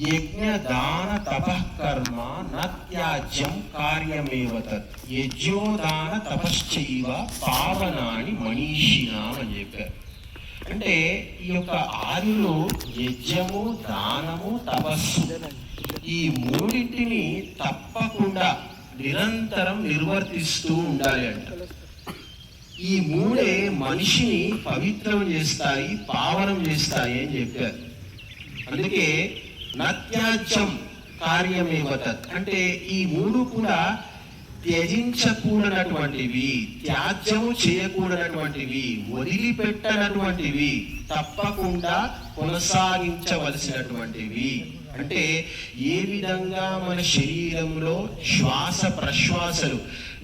యజ్ఞ దాన తపఃకర్మ నత్యాజ్యం కార్యమేవ తత్ యజ్ఞోదాన తపశ్చైవ పావనాని మనీషిణాం అని చెప్పారు. అంటే ఈ యొక్క ఆదిలో యజ్ఞము, దానము, తపస్సు ఈ మూడింటిని తప్పకుండా నిరంతరం నిర్వర్తిస్తూ ఉండాలి అంట. ఈ మూడే మనిషిని పవిత్రం చేస్తాయి, పావనం చేస్తాయి అని చెప్పారు. అందుకే నత్యాజ్యం కార్యమేవ తత్ అంటే ఈ మూడు కూడా త్యజించకూడనటువంటివి, త్యాజ్యము చేయకూడనటువంటివి, వదిలిపెట్టనటువంటివి, తప్పకుండా కొనసాగించవలసినటువంటివి. అంటే ఏ విధంగా మన శరీరంలో శ్వాస ప్రశ్వాసలు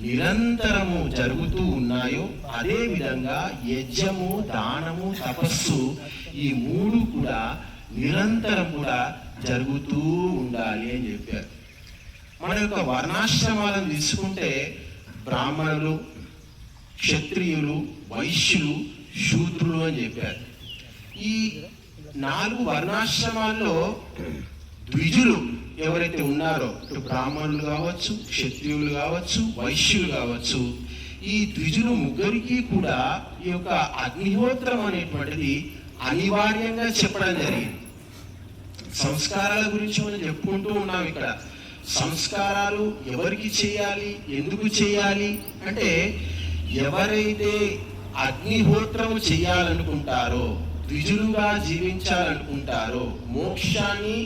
నిరంతరము జరుగుతూ ఉన్నాయో అదే విధంగా యజ్ఞము, దానము, తపస్సు ఈ మూడు కూడా నిరంతరం కూడా జరుగుతూ ఉండాలి అని చెప్పారు. మన యొక్క వర్ణాశ్రమాలను తీసుకుంటే బ్రాహ్మణులు, క్షత్రియులు, వైశ్యులు, శూద్రులు అని చెప్పారు. ఈ 4 వర్ణాశ్రమాల్లో ద్విజులు ఎవరైతే ఉన్నారో, ఇటు బ్రాహ్మణులు కావచ్చు, క్షత్రియులు కావచ్చు, వైశ్యులు కావచ్చు, ఈ ద్విజులు ముగ్గురికి కూడా ఈ యొక్క అగ్నిహోత్రం అనేటువంటిది అనివార్యంగా చెప్పడం జరిగింది. సంస్కారాల గురించి మనం చెప్పుకుంటూ ఉన్నాం. ఇక్కడ సంస్కారాలు ఎవరికి చేయాలి, ఎందుకు చేయాలి అంటే ఎవరైతే అగ్నిహోత్రము చేయాలనుకుంటారో, ద్విజులుగా జీవించాలనుకుంటారో, మోక్షాన్ని,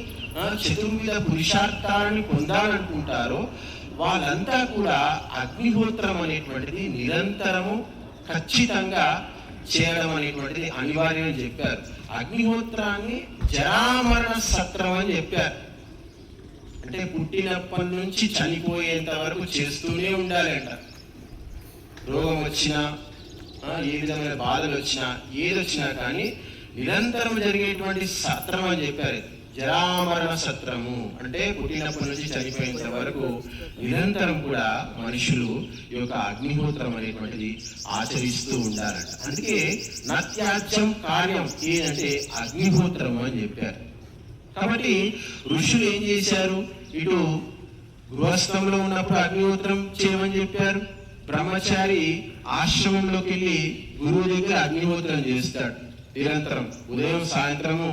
చతుర్విధ పురుషార్థాన్ని పొందాలనుకుంటారో వాళ్ళంతా కూడా అగ్నిహోత్రం అనేటువంటిది నిరంతరము ఖచ్చితంగా చేయడం అనేటువంటిది అనివార్యం అని చెప్పారు. అగ్నిహోత్రాన్ని జరామరణ సత్రం అని చెప్పారు. అంటే పుట్టినప్పటి నుంచి చనిపోయేంత వరకు చేస్తూనే ఉండాలి అంట. రోగం వచ్చినా, ఏ విధమైన బాధలు వచ్చినా, ఏదొచ్చినా కానీ నిరంతరం జరిగేటువంటి సత్రం అని చెప్పారు. జరామరణ సత్రము అంటే పుట్టినప్పటి నుంచి చనిపోయేంత వరకు నిరంతరం కూడా మనుషులు ఈ యొక్క అగ్నిహోత్రం అనేటువంటిది ఆచరిస్తూ ఉండాలంట. అందుకే నత్యాజ్యం కార్యం ఏంటంటే అగ్నిహోత్రం అని చెప్పారు. కాబట్టి ఋషులు ఏం చేశారు, ఇటు గృహస్థంలో ఉన్నప్పుడు అగ్నిహోత్రం చేయమని చెప్పారు. బ్రహ్మచారి ఆశ్రమంలోకి వెళ్ళి గురువు దగ్గర అగ్నిహోత్రం చేస్తాడు. నిరంతరం ఉదయం సాయంత్రము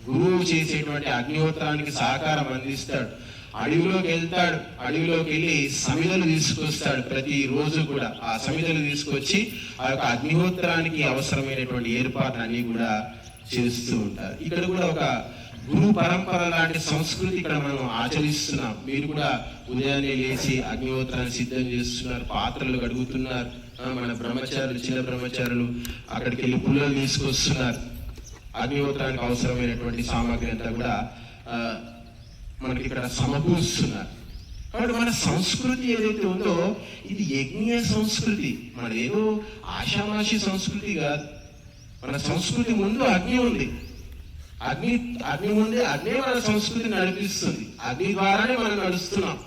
గురువు చేసేటువంటి అగ్నిహోత్రానికి సహకారం అందిస్తాడు. అడవిలోకి వెళ్తాడు, అడవిలోకి వెళ్ళి సమిధలు తీసుకొస్తాడు. ప్రతి రోజు కూడా ఆ సమిధలు తీసుకొచ్చి ఆ యొక్క అగ్నిహోత్రానికి అవసరమైనటువంటి ఏర్పాట్లన్నీ కూడా చేస్తూ ఉంటారు. ఇక్కడ కూడా ఒక గురు పరంపర లాంటి సంస్కృతి ఇక్కడ మనం ఆచరిస్తున్నాం. మీరు కూడా ఉదయాన్నే లేచి అగ్నిహోత్రాన్ని సిద్ధం చేస్తున్నారు, పాత్రలు కడుగుతున్నారు. మన బ్రహ్మచారులు, చిన్న బ్రహ్మచారులు అక్కడికి వెళ్ళి పుల్లలు తీసుకొస్తున్నారు. అగ్నిహోత్రానికి అవసరమైనటువంటి సామాగ్రి అంతా కూడా మనకి ఇక్కడ సమకూరుస్తున్నారు. కాబట్టి మన సంస్కృతి ఏదైతే ఉందో ఇది యజ్ఞ సంస్కృతి, మన ఏదో ఆషామాషి సంస్కృతి కాదు. మన సంస్కృతి ముందు అగ్ని ఉంది. అగ్ని ముందే అగ్ని మన సంస్కృతిని నడిపిస్తుంది. అగ్ని ద్వారానే మనం నడుస్తున్నాం.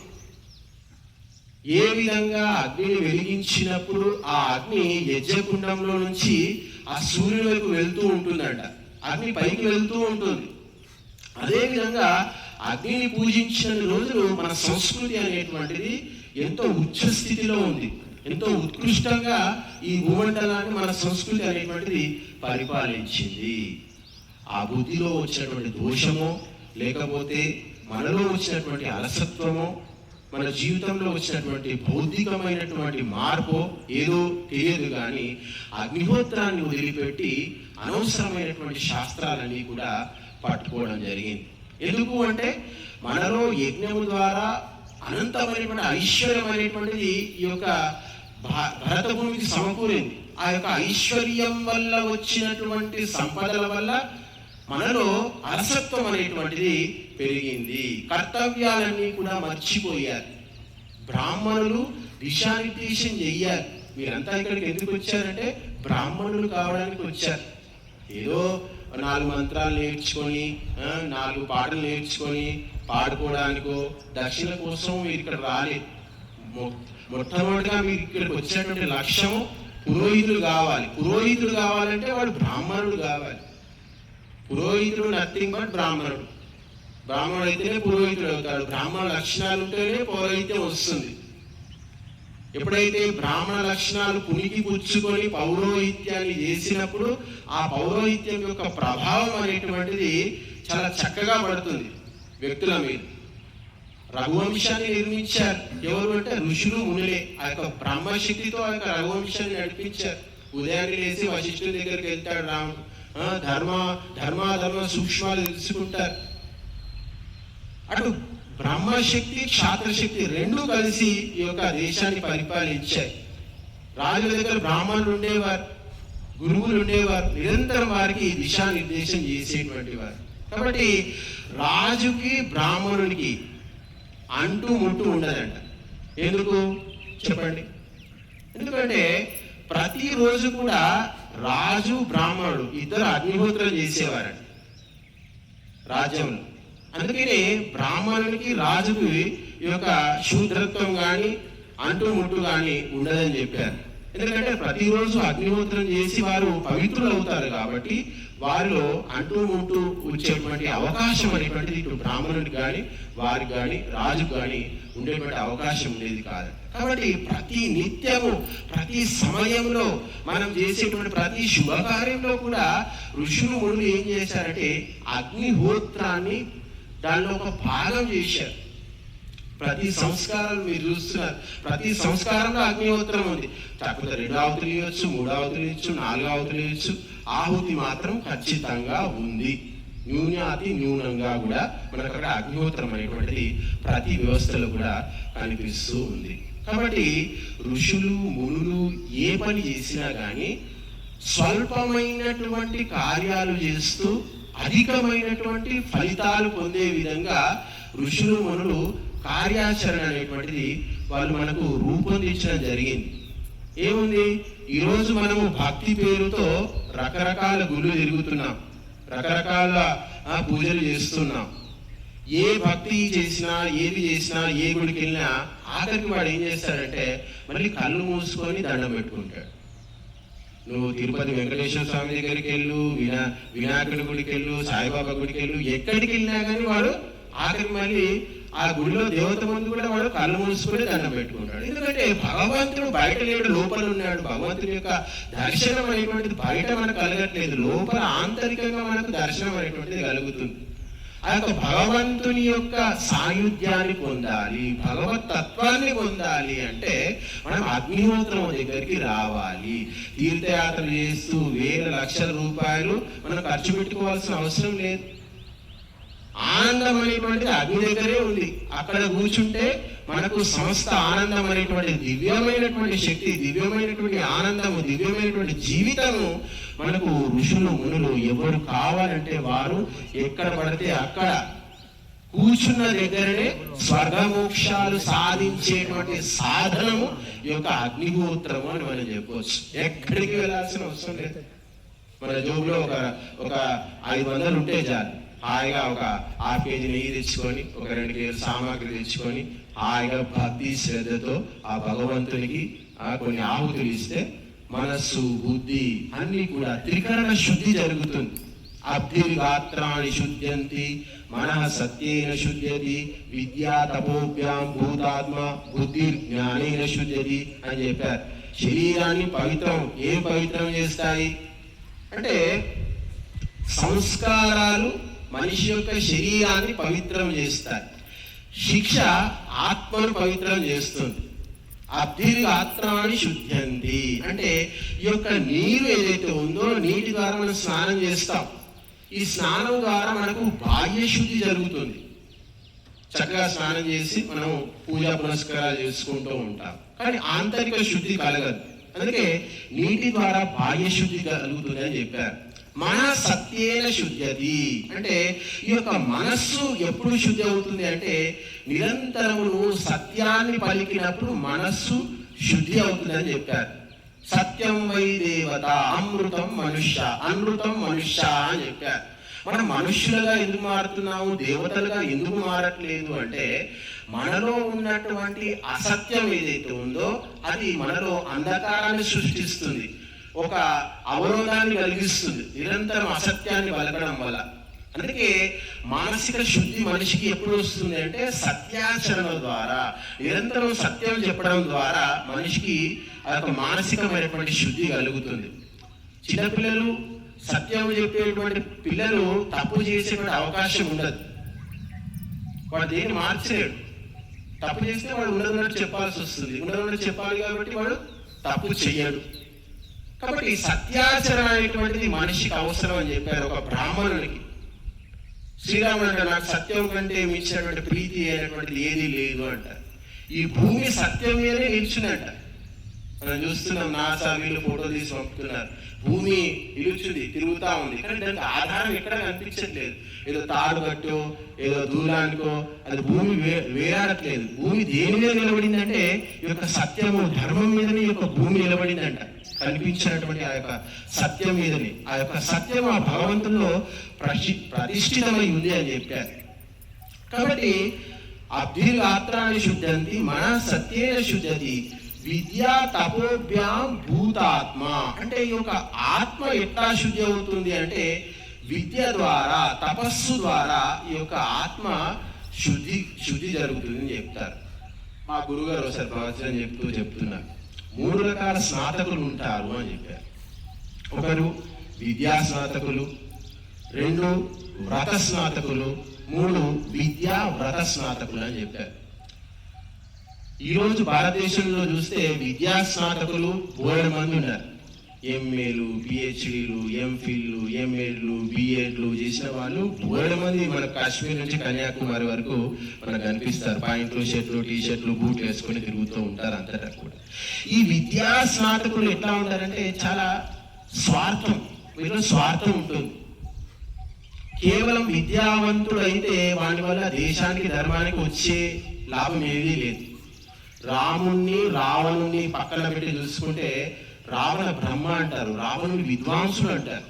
ఏ విధంగా అగ్నిని వెలిగించినప్పుడు ఆ అగ్ని యజ్ఞకుండంలో నుంచి ఆ సూర్యుని వైపు వెళ్తూ ఉంటుందంట. అగ్ని పైకి వెళ్తూ ఉంటుంది. అదేవిధంగా అగ్నిని పూజించిన రోజులు మన సంస్కృతి అనేటువంటిది ఎంతో ఉచ్చ స్థితిలో ఉంది. ఎంతో ఉత్కృష్టంగా ఈ భూమండలాన్ని మన సంస్కృతి అనేటువంటిది పరిపాలించింది. ఆ బుద్ధిలో వచ్చినటువంటి దోషమో, లేకపోతే మనలో వచ్చినటువంటి అలసత్వమో, మన జీవితంలో వచ్చినటువంటి భౌతికమైనటువంటి మార్పు ఏదో తెలియదు కానీ అగ్నిహోత్రాన్ని వదిలిపెట్టి అనవసరమైనటువంటి శాస్త్రాలన్నీ కూడా పట్టుకోవడం జరిగింది. ఎందుకు అంటే మనలో యజ్ఞము ద్వారా అనంతమైనటువంటి ఐశ్వర్యమైనటువంటిది ఈ యొక్క భరత భూమికి సమకూరింది. ఆ యొక్క ఐశ్వర్యం వల్ల వచ్చినటువంటి సంపదల వల్ల మనలో అలసత్వం అనేటువంటిది పెరిగింది. కర్తవ్యాలన్నీ కూడా మర్చిపోయారు. బ్రాహ్మణులు దిశానిర్దేశం చెయ్యాలి. మీరంతా ఇక్కడికి ఎందుకు వచ్చారంటే బ్రాహ్మణులు కావడానికి వచ్చారు. ఏదో 4 మంత్రాలు నేర్చుకొని, 4 పాటలు నేర్చుకొని పాడుకోవడానికో, దక్షిణ కోసం మీరు ఇక్కడ రాలేదు. మొట్టమొదటిగా మీరు ఇక్కడికి వచ్చినటువంటి లక్ష్యము పురోహితులు కావాలి. పురోహితులు కావాలంటే వాడు బ్రాహ్మణుడు కావాలి. పురోహితుడు నథింగ్ బట్ బ్రాహ్మణుడు. బ్రాహ్మణుడు అయితేనే పురోహితుడు అవుతాడు, బ్రాహ్మణ లక్షణాలు ఉంటేనే పౌరోహిత్యం వస్తుంది. ఎప్పుడైతే బ్రాహ్మణ లక్షణాలు పునికి పుచ్చుకొని పౌరోహిత్యాన్ని చేసినప్పుడు ఆ పౌరోహిత్యం యొక్క ప్రభావం అనేటువంటిది చాలా చక్కగా పడుతుంది వ్యక్తుల మీద. రఘువంశాన్ని నిర్మించారు ఎవరు అంటే ఋషులు మునులే. ఆ యొక్క బ్రహ్మశక్తితో ఆ యొక్క రఘువంశాన్ని నడిపించారు. ఉదయాన్నే లేచి వశిష్ఠుని దగ్గరికి వెళ్తాడు రాముడు, ధర్మాధర్మ సూక్ష్మాలు తెలుసుకుంటారు. అటు బ్రహ్మశక్తి క్షాత్రశక్తి రెండూ కలిసి ఈ యొక్క దేశాన్ని పరిపాలించాయి. రాజుల దగ్గర బ్రాహ్మణులు ఉండేవారు, గురువులు ఉండేవారు, నిరంతరం వారికి దిశానిర్దేశం చేసేటువంటి వారు. కాబట్టి రాజుకి బ్రాహ్మణునికి అంటూ ముట్టు ఉండదంట. ఎందుకు చెప్పండి? ఎందుకంటే ప్రతిరోజు కూడా రాజు బ్రాహ్మణుడు ఇద్దరు అగ్నిహోత్రం చేసేవారండి రాజ్యంలో. అందుకనే బ్రాహ్మణునికి రాజుకి ఈ యొక్క శూద్రత్వం కానీ అంటూ ముట్టు కానీ ఉండదని చెప్పారు. ఎందుకంటే ప్రతిరోజు అగ్నిహోత్రం చేసి వారు పవిత్రులు అవుతారు కాబట్టి వారిలో అంటూ ముట్టు వచ్చేటువంటి అవకాశం అనేటువంటిది ఇటు బ్రాహ్మణుడికి కానీ వారికి కానీ రాజుకు కానీ ఉండేటువంటి అవకాశం ఉండేది కాదు. కాబట్టి ప్రతి నిత్యము ప్రతి సమయంలో మనం చేసేటువంటి ప్రతి శుభకార్యంలో కూడా ఋషులు మునులు ఏం చేశారంటే అగ్నిహోత్రాన్ని దానిలో ఒక భాగం చేశారు. ప్రతి సంస్కారాలు మీరు చూస్తున్నారు, ప్రతి సంస్కారంలో అగ్నిహోత్రం ఉంది. తక్కువ 2 ఆహుతులు ఇవ్వచ్చు, 3 ఆహుతులు ఇవ్వచ్చు, 4 ఆహుతులు ఇవ్వచ్చు. ఆహుతి మాత్రం ఖచ్చితంగా ఉంది. న్యూనాతి న్యూనంగా కూడా మనకు అక్కడ అగ్నిహోత్రం అనేటువంటిది ప్రతి వ్యవస్థలో కూడా కనిపిస్తూ ఉంది. కాబట్టి ఋషులు మునులు ఏ పని చేసినా కానీ స్వల్పమైనటువంటి కార్యాలు చేస్తూ అధికమైనటువంటి ఫలితాలు పొందే విధంగా ఋషులు మునులు కార్యాచరణ అనేటువంటిది వాళ్ళు మనకు రూపొందించడం జరిగింది. ఏముంది, ఈరోజు మనము భక్తి పేరుతో రకరకాల గుళ్ళు తిరుగుతున్నాం, రకరకాల పూజలు చేస్తున్నాం. ఏ భక్తి చేసినా ఏది చేసినా ఏ గుడికి వెళ్ళినా ఆఖరికి వాడు ఏం చేస్తాడంటే మళ్ళీ కళ్ళు మూసుకొని దండం పెట్టుకుంటాడు. నువ్వు తిరుపతి వెంకటేశ్వర స్వామి దగ్గరికి వెళ్ళు, వినాయకుడి గుడికి వెళ్ళు, సాయిబాబా గుడికి వెళ్ళు, ఎక్కడికి వెళ్ళినా కానీ వాడు ఆఖరికి మళ్ళీ ఆ గుడిలో దేవత ముందు కూడా వాడు కళ్ళు మూసుకొని దండం పెట్టుకుంటాడు. ఎందుకంటే భగవంతుడు బయట లేడు, లోపల ఉన్నాడు. భగవంతుడి యొక్క దర్శనం అనేటువంటిది బయట మనకు కలగట్లేదు, లోపల ఆంతరికంగా మనకు దర్శనం అనేటువంటిది కలుగుతుంది. ఆ యొక్క భగవంతుని యొక్క సాయుధ్యాన్ని పొందాలి, భగవత్ తత్వాన్ని పొందాలి అంటే మనం అగ్నిహోత్రం దగ్గరికి రావాలి. తీర్థయాత్రలు చేస్తూ వేల లక్షల రూపాయలు మనం ఖర్చు పెట్టుకోవాల్సిన అవసరం లేదు. ఆనందం అనేటువంటిది అగ్ని దగ్గరే ఉంది. అక్కడ కూర్చుంటే మనకు సమస్త ఆనందం అనేటువంటి దివ్యమైనటువంటి శక్తి, దివ్యమైనటువంటి ఆనందము, దివ్యమైనటువంటి జీవితము మనకు ఋషులు మునులు ఎవరు కావాలంటే వారు ఎక్కడ పడితే అక్కడ కూర్చున్న దగ్గరనే స్వర్గమోక్షాలు సాధించేటువంటి సాధనము ఈ యొక్క అగ్నిహోత్రము అని మనం చెప్పవచ్చు. ఎక్కడికి వెళ్ళాల్సిన అవసరం లేదు. మన జోబులో ఒక 500 ఉంటే చాలు, హాయిగా ఒక 1/2 కేజీ నెయ్యి తెచ్చుకొని, ఒక 2 కేజీల సామాగ్రి తెచ్చుకొని హాయిగా భక్తి శ్రద్ధతో ఆ భగవంతునికి కొన్ని ఆహుతులు ఇస్తే మనస్సు బుద్ధి అన్ని కూడా త్రికరణ శుద్ధి జరుగుతుంది. అబ్ధిర్గాత్రాణి శుద్ధ్యంతి మనః సత్యేన శుద్ధ్యతి విద్యా తపోభ్యాం భూతాత్మ బుద్ధి జ్ఞానేన శుద్ధ్యతి అని చెప్పారు. శరీరాన్ని ఏం పవిత్రం చేస్తాయి అంటే సంస్కారాలు మనిషి యొక్క శరీరాన్ని పవిత్రం చేస్తాయి. శిక్ష ఆత్మను పవిత్రం చేస్తుంది. అబ్ధిర్గాత్రాణి శుద్ధ్యంతి అంటే ఈ యొక్క నీరు ఏదైతే ఉందో నీటి ద్వారా మనం స్నానం చేస్తాం. ఈ స్నానం ద్వారా మనకు బాహ్య శుద్ధి జరుగుతుంది. చక్కగా స్నానం చేసి మనం పూజా పునస్కారాలు చేసుకుంటూ ఉంటాం, కానీ ఆంతరిక శుద్ధి కలగదు. అందుకే నీటి ద్వారా బాహ్య శుద్ధి కలుగుతుంది అని చెప్పారు. మన సత్యేన శుద్ధ్యతి అంటే ఈ యొక్క మనస్సు ఎప్పుడు శుద్ధి అవుతుంది అంటే నిరంతరము సత్యాన్ని పలికినప్పుడు మనస్సు శుద్ధి అవుతుంది అని చెప్పారు. సత్యం వై దేవత అమృతం మనుష్య, అమృతం మనుష్య అని చెప్పారు. మనం మనుష్యులుగా ఎందుకు మారుతున్నాము, దేవతలుగా ఎందుకు మారట్లేదు అంటే మనలో ఉన్నటువంటి అసత్యం ఏదైతే ఉందో అది మనలో అంధకారాన్ని సృష్టిస్తుంది, ఒక అవరోధాన్ని కలిగిస్తుంది నిరంతరం అసత్యాన్ని పలకడం వల్ల. అందుకే మానసిక శుద్ధి మనిషికి ఎప్పుడు వస్తుంది అంటే సత్యాచరణ ద్వారా, నిరంతరం సత్యం చెప్పడం ద్వారా మనిషికి ఆ యొక్క మానసికమైనటువంటి శుద్ధి కలుగుతుంది. చిన్నపిల్లలు సత్యం చెప్పేటువంటి పిల్లలు తప్పు చేసేటువంటి అవకాశం ఉండదు. వాడు దేన్ని మార్చలేడు. తప్పు చేస్తే వాడు ఉండదున్నట్టు చెప్పాల్సి వస్తుంది. ఉండదున్నట్టు చెప్పాలి కాబట్టి వాడు తప్పు చెయ్యడు. కాబట్టి సత్యాచరణ అనేటువంటిది మనిషికి అవసరం అని చెప్పారు ఒక బ్రాహ్మణునికి. శ్రీరాముడు అంటే నాకు సత్యం కంటే మించినటువంటి ప్రీతి అయినటువంటిది ఏది లేదు అంటారు. ఈ భూమి సత్యం మీదనే నిల్చుందంట. మనం చూస్తున్నాం, నాసా వీళ్ళు ఫోటో తీసి పంపుతున్నారు. భూమి నిలుచుంది, తిరుగుతా ఉంది, కానీ దానికి ఆధారం ఎక్కడ కనిపించట్లేదు. ఏదో తాడు కట్టో ఏదో దూరానికో అది భూమి వేరాడట్లేదు. భూమి దేని మీద నిలబడిందంటే ఈ యొక్క సత్యము ధర్మం మీదనే ఈ యొక్క భూమి నిలబడిందంట. కనిపించినటువంటి ఆ యొక్క సత్యం మీదనే. ఆ యొక్క సత్యం ఆ భగవంతుల్లో ప్రతిష్ఠితమై ఉంది అని చెప్పారు. కాబట్టి అభ్యుగాత్రాన్ని శుద్ధంతి మన సత్యేన శుద్ధతి విద్యా తపోభ్యాం భూతాత్మ. అంటే ఈ యొక్క ఆత్మ ఎట్లా శుద్ధి అవుతుంది అంటే విద్య ద్వారా, తపస్సు ద్వారా ఈ యొక్క ఆత్మ శుద్ధి జరుగుతుంది అని చెప్తారు. మా గురుగారు ఒకసారి ప్రవచనం చెప్తున్నారు. 3 రకాల స్నాతకులు ఉంటారు అని చెప్పారు. ఒకరు విద్యా స్నాతకులు, 2 వ్రత స్నాతకులు, 3 విద్యా వ్రత స్నాతకులు అని చెప్పారు. ఈరోజు భారతదేశంలో చూస్తే విద్యా స్నాతకులు బోలెడు మంది ఉన్నారు. ఎంఏలు, పిహెచ్డీలు, ఎంఫిల్లు, ఎంఎడ్లు, బిఎడ్లు చేసిన వాళ్ళు బోలెడు మంది మన కాశ్మీర్ నుంచి కన్యాకుమారి వరకు మనకు కనిపిస్తారు. పాయింట్లు, షర్ట్లు, టీ షర్ట్లు, బూట్లు వేసుకొని తిరుగుతూ ఉంటారు అంతటా కూడా. ఈ విద్యా స్నాతకులు ఎట్లా ఉంటారంటే చాలా స్వార్థం, వీళ్ళు స్వార్థం ఉంటుంది. కేవలం విద్యావంతుడు అయితే వాడి వల్ల దేశానికి, ధర్మానికి వచ్చే లాభం ఏదీ లేదు. రాముణ్ణి రావణుణ్ణి పక్కన పెట్టి చూసుకుంటే రావణ బ్రహ్మ అంటారు, రావణుని విద్వాంసుడు అంటారు.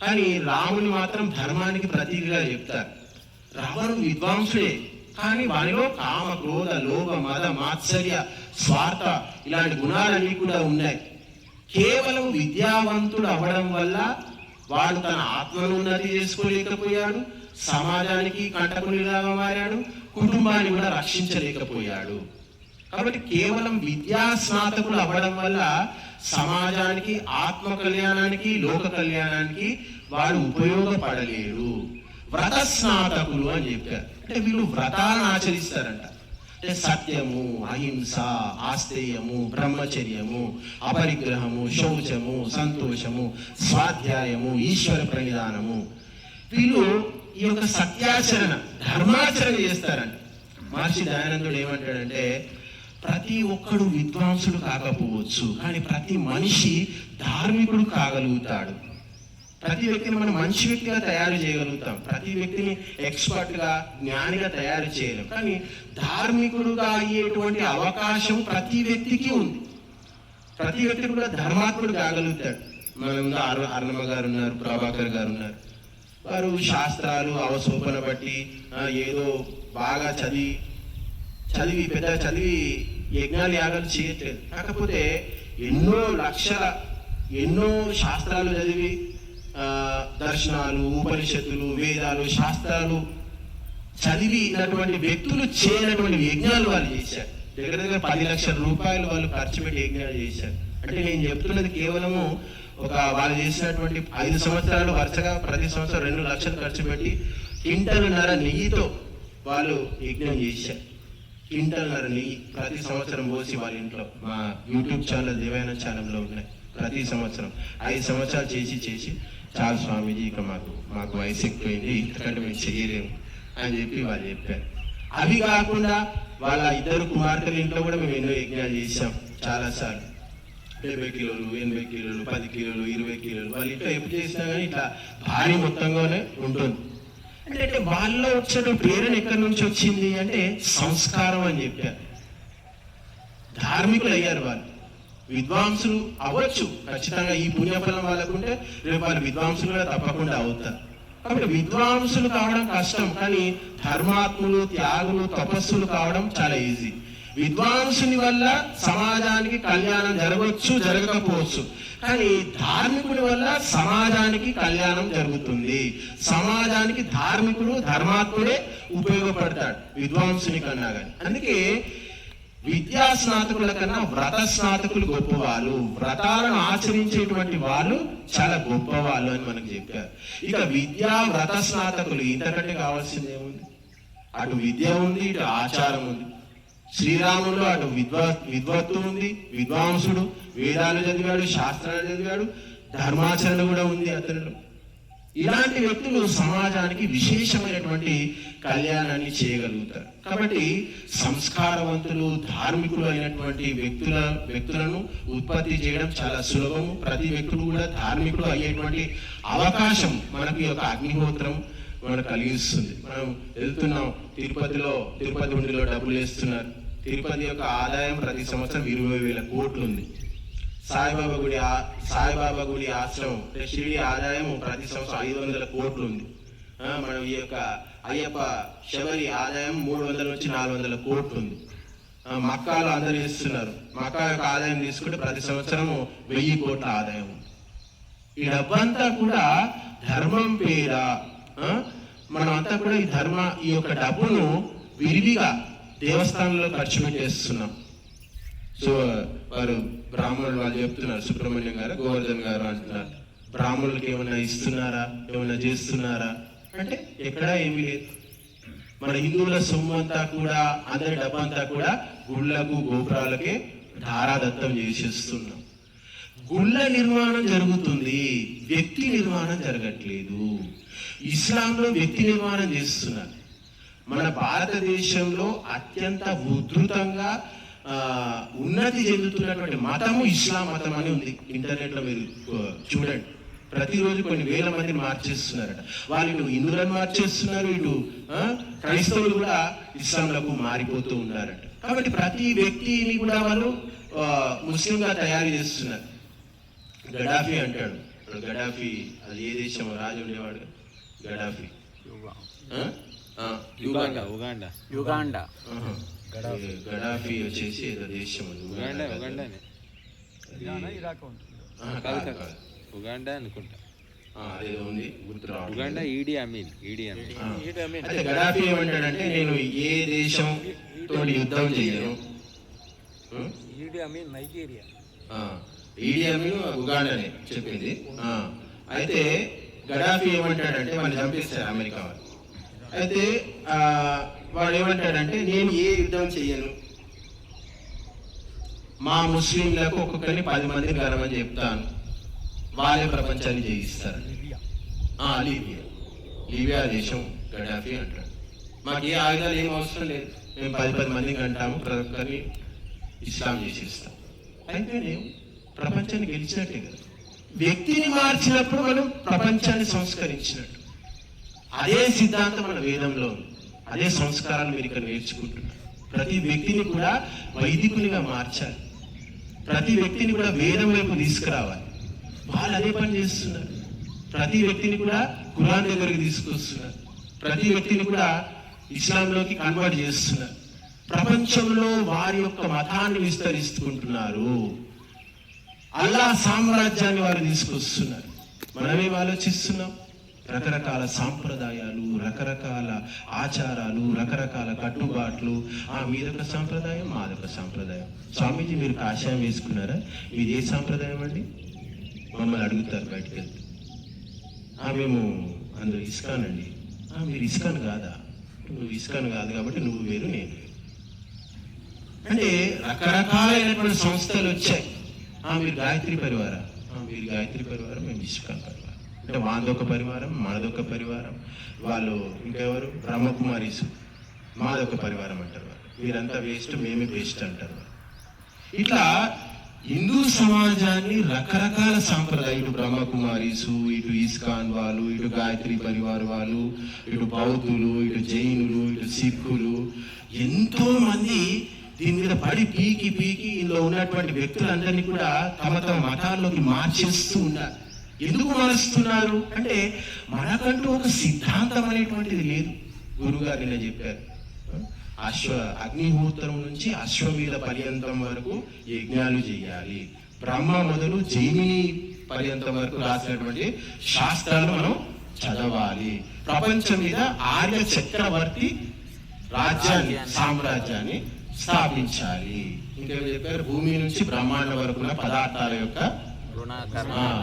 కానీ రాముని మాత్రం ధర్మానికి ప్రతీకగా చెప్తారు. రావణుడు విద్వాంసుడే, కానీ వానిలో కామ, క్రోధ, లోభ, మద, మాత్సర్య, స్వార్థ ఇలాంటి గుణాలన్నీ కూడా ఉన్నాయి. కేవలం విద్యావంతుడు అవ్వడం వల్ల వాడు తన ఆత్మను ఉన్నతి చేసుకోలేకపోయాడు, సమాజానికి కంటకునిగా మారాడు, కుటుంబాన్ని కూడా రక్షించలేకపోయాడు. కాబట్టి కేవలం విద్యా స్నాతకులు అవ్వడం వల్ల సమాజానికి, ఆత్మ కళ్యాణానికి, లోక కళ్యాణానికి వాడు ఉపయోగపడలేడు. వ్రత స్నాతకులు అని చెప్పారు. అంటే వీళ్ళు వ్రతాలను ఆచరిస్తారంట. అంటే సత్యము, అహింస, ఆస్తేయము, బ్రహ్మచర్యము, అపరిగ్రహము, శౌచము, సంతోషము, స్వాధ్యాయము, ఈశ్వర ప్రణిధానము, వీళ్ళు ఈ యొక్క సత్యాచరణ, ధర్మాచరణ చేస్తారంట. మహర్షి దయానందుడు ఏమంటాడంటే ప్రతి ఒక్కడు విద్వాంసుడు కాకపోవచ్చు, కానీ ప్రతి మనిషి ధార్మికుడు కాగలుగుతాడు. ప్రతి వ్యక్తిని మనం మంచి వ్యక్తిగా తయారు చేయగలుగుతాం, ప్రతి వ్యక్తిని ఎక్స్పర్ట్గా, జ్ఞానిగా తయారు చేయలేం, కానీ ధార్మికుడుగా అయ్యేటువంటి అవకాశం ప్రతి వ్యక్తికి ఉంది. ప్రతి వ్యక్తి కూడా ధర్మాత్ముడు కాగలుగుతాడు. మన ముందు అరుణమ్మ గారు ఉన్నారు, ప్రభాకర్ గారు ఉన్నారు. వారు శాస్త్రాలు అవసోపన బట్టి ఏదో బాగా చదివి పెద్ద చదివి యజ్ఞాలు యాగాలు చేయట్లేదు. కాకపోతే ఎన్నో శాస్త్రాలు చదివి దర్శనాలు, ఉపనిషత్తులు, వేదాలు, శాస్త్రాలు చదివినటువంటి వ్యక్తులు చేయనటువంటి యజ్ఞాలు వాళ్ళు చేశారు. దగ్గర 10 లక్షల రూపాయలు వాళ్ళు ఖర్చు పెట్టి యజ్ఞాలు చేశారు. అంటే నేను చెప్తున్నది కేవలము వాళ్ళు చేసినటువంటి 5 సంవత్సరాలు వరుసగా ప్రతి సంవత్సరం 2 లక్షలు ఖర్చు పెట్టి క్వింటల్‌న్నర నెయ్యితో వాళ్ళు యజ్ఞం చేశారు. క్వింటల్‌న్నర నెయ్యి ప్రతి సంవత్సరం పోసి వాళ్ళ ఇంట్లో, మా యూట్యూబ్ ఛానల్ దేవాయన ఛానల్లో ఉన్నాయి. ప్రతి సంవత్సరం 5 సంవత్సరాలు చేసి చాలు స్వామీజీ, ఇక మాకు వయసు ఎక్కువైంది, ఇంతకంటే మేము చేయలేము అని చెప్పి వాళ్ళు చెప్పారు. అవి కాకుండా వాళ్ళ 2 కుమార్తెల ఇంట్లో కూడా మేము ఎన్నో యజ్ఞాలు చేశాం చాలాసార్లు. 70 కిలోలు, 80 కిలోలు, 10 కిలోలు, 20 కిలోలు వాళ్ళ ఇంట్లో ఎప్పుడు చేసినా కానీ ఇట్లా భారీ మొత్తంగానే ఉంటుంది. అంటే వాళ్ళలో వచ్చే ప్రేరణ ఎక్కడి నుంచి వచ్చింది అంటే సంస్కారం అని చెప్పారు. ధార్మికులు అయ్యారు వాళ్ళు. విద్వాంసులు అవ్వచ్చు ఖచ్చితంగా, ఈ పుణ్యఫలం వాళ్ళకుంటే రేపు వాళ్ళు విద్వాంసులు కూడా తప్పకుండా అవుతారు. కాబట్టి విద్వాంసులు కావడం కష్టం, కానీ ధర్మాత్ములు, త్యాగులు, తపస్సులు కావడం చాలా ఈజీ. విద్వాంసుని వల్ల సమాజానికి కళ్యాణం జరగవచ్చు, జరగకపోవచ్చు, కానీ ధార్మికుడి వల్ల సమాజానికి కళ్యాణం జరుగుతుంది. సమాజానికి ధార్మికుడు, ధర్మాత్ముడే ఉపయోగపడతాడు విద్వాంసుని కన్నా కానీ. అందుకే విద్యా స్నాతకుల కన్నా వ్రత స్నాతకులు గొప్పవాళ్ళు, వ్రతాలను ఆచరించేటువంటి వాళ్ళు చాలా గొప్పవాళ్ళు అని మనకు చెప్పారు. ఇక విద్యా వ్రత స్నాతకులు ఇంతకంటే కావాల్సింది ఏముంది? అటు విద్య ఉంది, ఇటు ఆచారం ఉంది. శ్రీరాముడు అటు విద్వత్తు ఉంది, విద్వాంసుడు, వేదాలు చదివాడు, శాస్త్రాలు చదివాడు, ధర్మాచరణ కూడా ఉంది అతనిలో. ఇలాంటి వ్యక్తులు సమాజానికి విశేషమైనటువంటి కళ్యాణాన్ని చేయగలుగుతారు. కాబట్టి సంస్కారవంతులు, ధార్మికులు అయినటువంటి వ్యక్తులను ఉత్పత్తి చేయడం చాలా సులభము. ప్రతి వ్యక్తుడు కూడా ధార్మికుడు అయ్యేటువంటి అవకాశం మనకు ఈ యొక్క అగ్నిహోత్రం మనకు కలిగిస్తుంది. మనం వెళ్తున్నాం, తిరుపతి ఉండిలో డబ్బులు వేస్తున్నారు. తిరుపతి యొక్క ఆదాయం ప్రతి సంవత్సరం 20,000 కోట్లు ఉంది. సాయిబాబా గుడి ఆశ్రమం షిరిడి ఆదాయం ప్రతి సంవత్సరం 500 కోట్లు ఉంది. మనం ఈ యొక్క అయ్యప్ప శబరి ఆదాయం 300 నుంచి 400 కోట్లు ఉంది. మక్కాలో అందరు ఇస్తున్నారు. మక్కా యొక్క ఆదాయం తీసుకుంటే ప్రతి సంవత్సరము 1000 కోట్ల ఆదాయం ఉంది. ఈ డబ్బంతా కూడా ధర్మం పేర మనం అంతా కూడా ఈ యొక్క డబ్బును విరివిగా దేవస్థానంలో ఖర్చు పెట్టేస్తున్నాం. సో వారు బ్రాహ్మణులు వాళ్ళు చెప్తున్నారు, సుబ్రహ్మణ్యం గారు, గోవర్ధన్ గారు అంటున్నారు, బ్రాహ్మణులకి ఏమన్నా ఇస్తున్నారా, ఏమన్నా చేస్తున్నారా అంటే ఎక్కడా ఏమీ లేదు. మన హిందువుల సొమ్ము అంతా కూడా, అందరి డబ్బంతా కూడా గుళ్ళకు, గోపురాలకే ధారాదత్తం చేసేస్తున్నాం. గుళ్ళ నిర్మాణం జరుగుతుంది, వ్యక్తి నిర్మాణం జరగట్లేదు. ఇస్లాంలో వ్యక్తి నిర్మాణం చేస్తున్నారు. మన భారతదేశంలో అత్యంత ఉధృతంగా ఉన్నతి చెందుతున్నటువంటి మతము ఇస్లాం మతం అని ఉంది. ఇంటర్నెట్లో మీరు చూడండి, ప్రతిరోజు కొన్ని వేల మంది మార్చేస్తున్నారట. వాళ్ళు ఇటు హిందువులను మార్చేస్తున్నారు, ఇటు క్రైస్తవులు కూడా ఇస్లాంలకు మారిపోతూ ఉన్నారట. కాబట్టి ప్రతి వ్యక్తిని కూడా వాళ్ళు ముస్లింగా తయారు చేస్తున్నారు. గడాఫీ అంటాడు, గడాఫీ అది ఏ దేశం రాజు ఉండేవాడు? Gaddafi Uganda. గడాఫీ వచ్చేసి ఏదో దేశం ఉగాండా అనుకుంటా, అదేదో ఉంది గుర్తు. Uganda Idi Amin. అయితే గడాఫీ ఏమంటాడంటే, నేను ఏ దేశం తోటి యుద్ధం చేయను. Idi Amin Nigeria, Idi Amin ఉగాండానే చెప్పింది. అయితే గడాఫీ ఏమంటాడంటే, వాళ్ళు చంపిస్తారు అమెరికా వాళ్ళు. అయితే వాడు ఏమంటాడంటే, నేను ఏ యుద్ధం చెయ్యను, మా ముస్లింలకు ఒక్కొక్కరిని 10 మందిని గర్వని చెప్తాను, వాళ్ళే ప్రపంచాన్ని జయిస్తారు. లీబియా దేశం గడాఫీ అంటాడు. మాకు ఏ ఆయుధాలు ఏం అవసరం లేదు, మేము 10 మందిని అంటాము, ప్రతి ఒక్కరిని ఇస్లాం చేసేస్తాం. అయితే నేను ప్రపంచాన్ని గెలిచినట్టే కదా. వ్యక్తిని మార్చినప్పుడు మనం ప్రపంచాన్ని సంస్కరించినట్టు. అదే సిద్ధాంతం మన వేదంలో ఉంది, అదే సంస్కారాలు మీరు ఇక్కడ నేర్చుకుంటున్నారు. ప్రతి వ్యక్తిని కూడా వైదికునిగా మార్చాలి, ప్రతి వ్యక్తిని కూడా వేదం వైపు తీసుకురావాలి. వాళ్ళు అదే పని చేస్తున్నారు. ప్రతి వ్యక్తిని కూడా ఖురాన్ దగ్గరికి తీసుకొస్తున్నారు, ప్రతి వ్యక్తిని కూడా ఇస్లాంలోకి కన్వర్ట్ చేస్తున్నారు. ప్రపంచంలో వారి యొక్క మతాన్ని విస్తరిస్తుంటున్నారు, అల్లా సామ్రాజ్యాన్ని వారు తీసుకొస్తున్నారు. మనమేం ఆలోచిస్తున్నాం? రకరకాల సాంప్రదాయాలు, రకరకాల ఆచారాలు, రకరకాల కట్టుబాట్లు. మీదొక సాంప్రదాయం, మాదొక సాంప్రదాయం. స్వామీజీ మీరు కాషాయం వేసుకున్నారా? మీది ఏ సాంప్రదాయం అండి? మమ్మల్ని అడుగుతారు బయటకు వెళ్తే. మేము అందులో ఇస్కాన్ అండి. మీరు ఇస్కాన్ కాదా? నువ్వు ఇస్కాన్ కాదు కాబట్టి నువ్వు వేరు, నేను వేరు. అంటే రకరకాలైనటువంటి సంస్థలు వచ్చాయి. మీరు గాయత్రి పరివారా? మీరు గాయత్రి పరివారం, మేము ఇస్కాన్ పరివారం. అంటే వాళ్ళదొక పరివారం, మనదొక పరివారం. వాళ్ళు ఇంకెవరు? బ్రహ్మకుమారీసు, మాదొక పరివారం అంటారు. వీరంతా వేస్ట్, మేమే వేస్ట్ అంటారు. ఇట్లా హిందూ సమాజాన్ని రకరకాల సాంప్రదాయం, ఇటు బ్రహ్మకుమారీసు, ఇటు ఇస్కాన్ వాళ్ళు, ఇటు గాయత్రి పరివార్ వాళ్ళు, ఇటు బౌద్ధులు, ఇటు జైనులు, ఇటు సిక్కులు, ఎంతో మంది దీని మీద పడి పీకి ఇందులో ఉన్నటువంటి వ్యక్తులందరినీ కూడా తమ మతాల్లోకి మార్చేస్తూ ఉన్నారు. ఎందుకు మారుస్తున్నారు అంటే, మనకంటూ ఒక సిద్ధాంతం అనేటువంటిది లేదు. గురుగారు ఇలా చెప్పారు, అగ్నిహోత్రం నుంచి అశ్వమేధ పర్యంతం వరకు యజ్ఞాలు చేయాలి. బ్రహ్మ మొదలు జైమిని పర్యంతం వరకు రాసినటువంటి శాస్త్రాలు మనం చదవాలి. ప్రపంచం మీద ఆర్య చక్రవర్తి రాజ్యాన్ని సామ్రాజ్యాన్ని స్థాపించాలి. ఇంకేం చెప్పారు? భూమి నుంచి బ్రహ్మాండం వరకున్న పదార్థాల యొక్క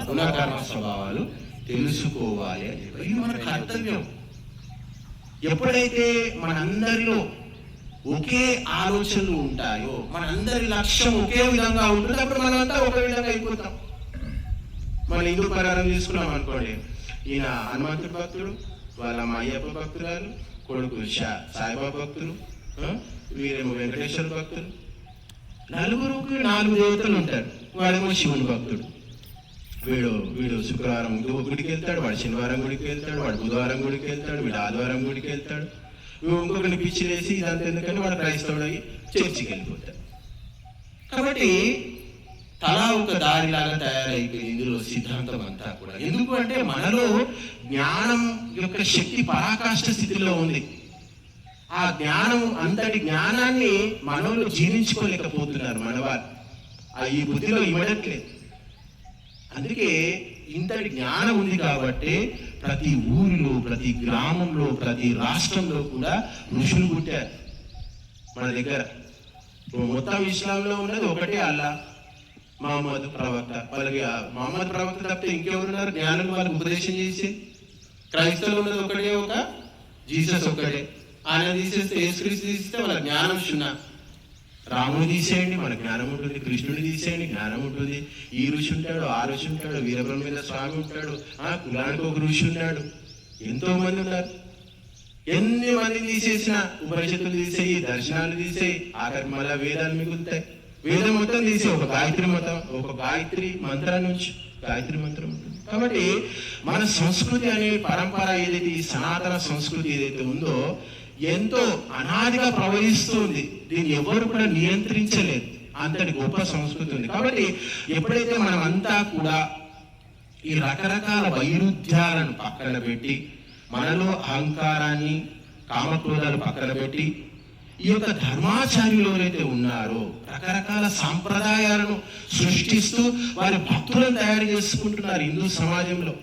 గుణకర్మ స్వభావాలు తెలుసుకోవాలి అని చెప్పారు. ఇది మన కర్తవ్యం. ఎప్పుడైతే మనందరిలో ఒకే ఆలోచనలు ఉంటాయో, మనందరి లక్ష్యం ఒకే విధంగా ఉంటుంది, అప్పుడు మనమంతా ఒకే విధంగా అయిపోతాం. మన హిందూ ప్రకారం తీసుకున్నాం అనుకోండి, ఈయన హనుమంతుడు భక్తుడు, వాళ్ళ మా అయ్యప్ప భక్తురాలు, కొడుకు సాయిబాబా భక్తులు, వీరేమో వెంకటేశ్వర భక్తులు. నలుగురికి 4 దేవతలు ఉంటారు. వాడేమో శివుని భక్తుడు. వీడు శుక్రవారం గుడికి వెళ్తాడు, వాడు శనివారం గుడికి వెళ్తాడు, వాడు బుధవారం గుడికి వెళ్తాడు, వీడు ఆదివారం గుడికి వెళ్తాడు. ఇంకొకరిని పిచ్చి వేసి ఇదంతా ఎందుకంటే వాడు క్రైస్తవుడు అయ్యి చర్చికి వెళ్ళిపోతాడు. కాబట్టి తలా ఒక దారిలాగా తయారైపోయింది ఇందులో సిద్ధాంతం అంతా కూడా. ఎందుకు అంటే మనలో జ్ఞానం యొక్క శక్తి పరాకాష్ఠ స్థితిలో ఉంది. ఆ జ్ఞానం, అంతటి జ్ఞానాన్ని మనలో జీర్ణించుకోలేకపోతున్నారు మనవారు. ఈ బుద్ధిలో ఇవ్వట్లేదు. అందుకే ఇంతటి జ్ఞానం ఉంది కాబట్టి ప్రతి ఊరిలో, ప్రతి గ్రామంలో, ప్రతి రాష్ట్రంలో కూడా ఋషులు పుట్టారు మన దగ్గర. మొత్తం ఇస్లాంలో ఉన్నది ఒకటే అల్లా, మహమ్మద్ ప్రవక్త. వాళ్ళకి మహమ్మద్ ప్రవక్త తప్పితే ఇంకెవరున్నారు జ్ఞానులు వాళ్ళకి ఉపదేశం చేసి? క్రైస్తవులు ఉన్నది ఒకటే, ఒక జీసస్ ఒక్కడే. ఆయన తీసేస్తే, యేసుక్రీస్తు తీసేస్తే వాళ్ళ జ్ఞానం సున్నా. రాముడు తీసేయండి, మన జ్ఞానం ఉంటుంది. కృష్ణుడు తీసేయండి, జ్ఞానం ఉంటుంది. ఈ ఋషి ఉంటాడు, ఆ ఋషి ఉంటాడు, వీరబ్రహ్మేంద్ర స్వామి ఉంటాడు, కులానికి ఒక ఋషి ఉన్నాడు. ఎంతో మంది ఉన్నారు. ఎన్ని మందిని తీసేసిన, ఉపనిషత్తులు తీసేయి, దర్శనాలు తీసేయి, ఆఖరి మళ్ళా వేదాలు మిగులుతాయి. వేదం మొత్తం తీసే ఒక గాయత్రి మతం, ఒక గాయత్రి మంత్రం నుంచి గాయత్రి మంత్రం ఉంటుంది. కాబట్టి మన సంస్కృతి అనే పరంపర ఏదైతే, ఈ సనాతన సంస్కృతి ఏదైతే ఉందో ఎంతో అనాదిగా ప్రవహిస్తుంది. దీన్ని ఎవరు కూడా నియంత్రించలేదు. అంతటి గొప్ప సంస్కృతి ఉంది. కాబట్టి ఎప్పుడైతే మనం అంతా కూడా ఈ రకరకాల వైరుధ్యాలను పక్కన పెట్టి, మనలో అహంకారాన్ని, కామక్రోధాలు పక్కన పెట్టి, ఈ యొక్క ధర్మాచార్యులు ఎవరైతే ఉన్నారో రకరకాల సాంప్రదాయాలను సృష్టిస్తూ వారి భక్తులను తయారు చేసుకుంటున్నారు హిందూ సమాజంలో.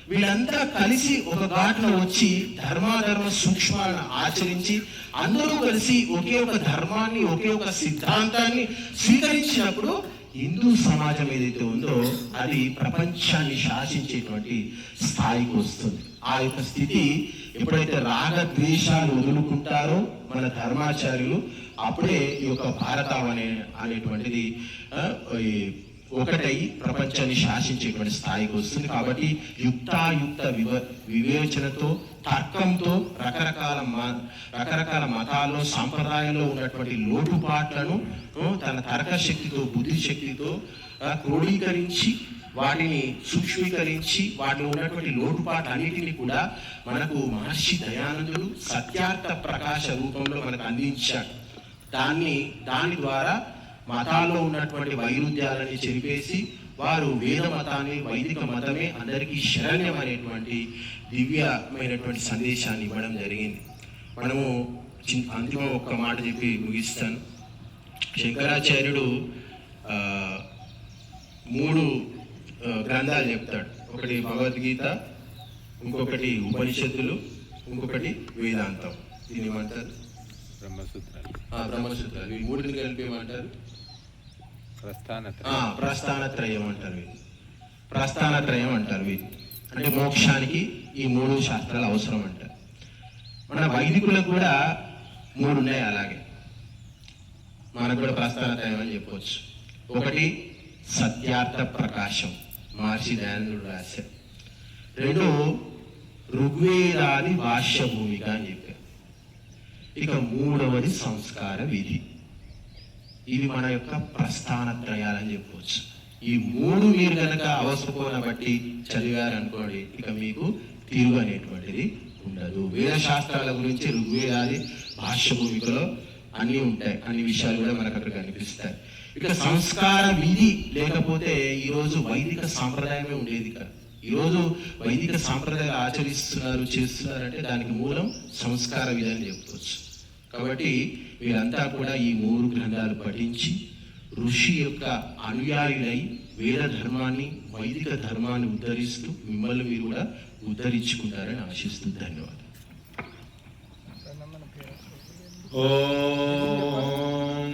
వీళ్ళంతా కలిసి ఒక ఘాట్లో వచ్చి ధర్మాధర్మ సూక్ష్మాలను ఆచరించి అందరూ కలిసి ఒకే ఒక ధర్మాన్ని, ఒకే ఒక సిద్ధాంతాన్ని స్వీకరించినప్పుడు హిందూ సమాజం ఏదైతే ఉందో అది ప్రపంచాన్ని శాసించేటువంటి స్థాయికి వస్తుంది. ఆ యొక్క స్థితి ఎప్పుడైతే రాగద్వేషాలు వదులుకుంటారో మన ధర్మాచార్యులు, అప్పుడే ఈ యొక్క భారతం అనేటువంటిది ఒకటై ప్రపంచాన్ని శాసించేటువంటి స్థాయికి వస్తుంది. కాబట్టి యుక్తాయుక్త వివేచనతో, తర్కంతో రకరకాల మతాల్లో, సాంప్రదాయాల్లో ఉన్నటువంటి లోటుపాట్లను తన తర్క శక్తితో, బుద్ధి శక్తితో క్రోడీకరించి, వాటిని సూక్ష్మీకరించి, వాటిలో ఉన్నటువంటి లోటుపాట్లు అన్నిటినీ కూడా మనకు మహర్షి దయానందుడు సత్యార్థ ప్రకాశ రూపంలో మనకు అందించాడు. దాని ద్వారా మతాల్లో ఉన్నటువంటి వైరుధ్యాలని చెరిపేసి వారు వేద మతాన్ని, వైదిక మతమే అందరికీ శరణ్యం అనేటువంటి దివ్యమైనటువంటి సందేశాన్ని ఇవ్వడం జరిగింది. మనము అంతిమ ఒక్క మాట చెప్పి ముగిస్తాను. శంకరాచార్యుడు 3 గ్రంథాలు చెప్తాడు. ఒకటి భగవద్గీత, ఇంకొకటి ఉపనిషత్తులు, ఇంకొకటి వేదాంతం. దీని ఏమంటారు? బ్రహ్మసూత్రాలు. ఈ 3ని కలిపి ఏమంటారు? ప్రస్థానత్రయం అంటారు. ప్రస్థానత్రయం అంటారు. అంటే మోక్షానికి ఈ 3 శాస్త్రాలు అవసరం అంటారు. మన వైదికులకు కూడా 3 ఉన్నాయి. అలాగే మనకు కూడా ప్రస్థానత్రయం అని చెప్పవచ్చు. ఒకటి సత్యార్థ ప్రకాశం, మహర్షి దయానందుడు రాశారు. 2 ఋగ్వేదాది భాష్య భూమిక అని చెప్పారు. ఇక 3వది సంస్కార విధి. ఇవి మన యొక్క ప్రస్థానత్రయాలని చెప్పవచ్చు. ఈ 3 మీరు కనుక అవసరపోన బట్టి చదివారనుకోండి, ఇక మీకు తిరుగు అనేటువంటిది ఉండదు. వేద శాస్త్రాల గురించి ఋగ్వేదాది భాష్య భూమికలో అన్నీ ఉంటాయి. అన్ని విషయాలు కూడా మనకు అక్కడ కనిపిస్తాయి. ఇక సంస్కార విధి లేకపోతే ఈరోజు వైదిక సాంప్రదాయమే ఉండేది కాదు. ఈరోజు వైదిక సాంప్రదాయాలు ఆచరిస్తున్నారు, చేస్తున్నారంటే దానికి మూలం సంస్కార విధి అని చెప్పవచ్చు. కాబట్టి వీళ్ళంతా కూడా ఈ 3 గ్రంథాలు పఠించి ఋషి యొక్క అనుయాయులై వేద ధర్మాన్ని వైదిక ధర్మాన్ని ఉద్ధరిస్తూ మిమ్మల్ని మీరు కూడా ఉద్ధరించుకుంటారని ఆశిస్తూ ధన్యవాదాలు. ఓం